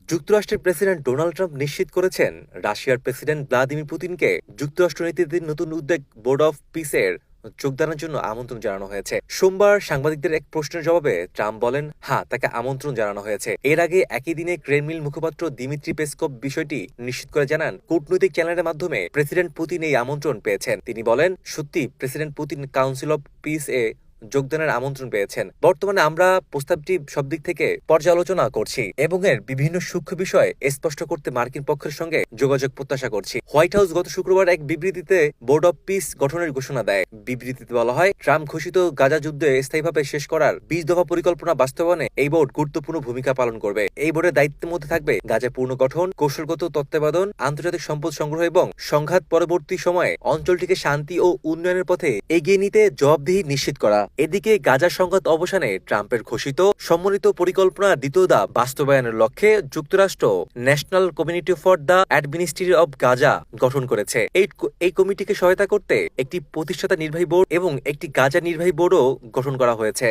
যুক্তরাষ্ট্রের president Donald Trump নিশ্চিত করেছেন, রাশিয়ার প্রেসিডেন্ট ভ্লাদিমির পুতিনকে যুক্তরাষ্ট্র নীতির নতুন উদ্যোগ বোর্ড অফ পিসের যোগদানের জন্য আমন্ত্রণ জানানো হয়েছে। সোমবার সাংবাদিকদের এক প্রশ্নের জবাবে ট্রাম্প বলেন, হ্যাঁ, তাকে আমন্ত্রণ জানানো হয়েছে। এর আগে একই দিনে ক্রেমলিন মুখপাত্র দিমিত্রি পেসকভ বিষয়টি নিশ্চিত করে জানান, কূটনৈতিক চ্যানেলের মাধ্যমে প্রেসিডেন্ট পুতিন এই আমন্ত্রণ পেয়েছেন। তিনি বলেন, সত্যি president Putin council of peace এ যোগদানের আমন্ত্রণ পেয়েছেন। বর্তমানে আমরা প্রস্তাবটি সব দিক থেকে পর্যালোচনা করছি এবং এর বিভিন্ন সূক্ষ্ম বিষয় স্পষ্ট করতে মার্কিন পক্ষের সঙ্গে যোগাযোগ প্রত্যাশা করছি। হোয়াইট হাউস গত শুক্রবার এক বিবৃতিতে বোর্ড অব পিস গঠনের ঘোষণা দেয়। বিবৃতিতে বলা হয়, ট্রাম্প ঘোষিত গাজা যুদ্ধ স্থায়ীভাবে শেষ করার 20 দফা পরিকল্পনা বাস্তবায়নে এই বোর্ড গুরুত্বপূর্ণ ভূমিকা পালন করবে। এই বোর্ডের দায়িত্বের মধ্যে থাকবে গাজা পুনর্গঠন, কৌশলগত তত্ত্বাবধান, আন্তর্জাতিক সম্পদ সংগ্রহ এবং সংঘাত পরবর্তী সময়ে অঞ্চলটিকে শান্তি ও উন্নয়নের পথে এগিয়ে নিতে জবাবদিহি নিশ্চিত করা। এদিকে গাজার সংঘাত অবসানে ট্রাম্পের ঘোষিত সম্মিলিত পরিকল্পনার দ্বিতীয় ধাপ বাস্তবায়নের লক্ষ্যে যুক্তরাষ্ট্র national committee for the administration of Gaza গঠন করেছে। এই কমিটিকে সহায়তা করতে একটি প্রতিষ্ঠাতা নির্বাহী বোর্ড এবং একটি গাজা নির্বাহী বোর্ডও গঠন করা হয়েছে।